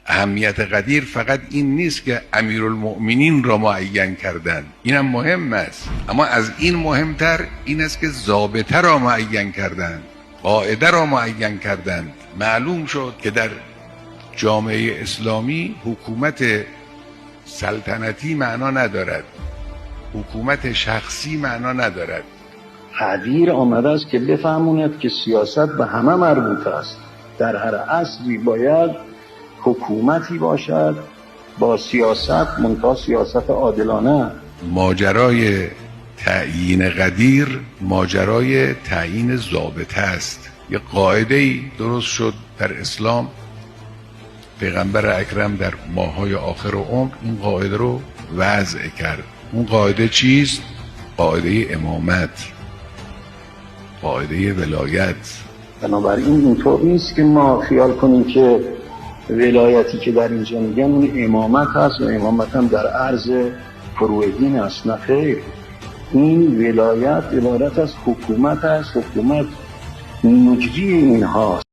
اهمیت قدیر فقط این نیست که امیرالمؤمنین را معین کردن، اینم مهم است، اما از این مهمتر این است که ضابطه را معین کردند، قاعده را معین کردند. معلوم شد که در جامعه اسلامی حکومت سلطنتی معنا ندارد، حکومت شخصی معنا ندارد. قدیر آمده است که بفهموند که سیاست به همه مربوط است. در هر عصری باید حکومتی باشد با سیاست، منتها سیاست عادلانه. ماجرای تعیین قدیر ماجرای تعیین ضابطه است. یه قاعده‌ای درست شد در اسلام، پیغمبر اکرم در ماه‌های آخر عمر این قاعده رو وضع کرد. اون قاعده چیست؟ قاعده امامت، قاعده ولایت. بنابراین اینطور نیست که ما خیال کنیم که ولایتی که در اینجا میگن اون امامت هست و امامت هم در عرض فروع دین است. نه خیر، این ولایت عبارت از حکومت است، حکومت مجری اینهاست.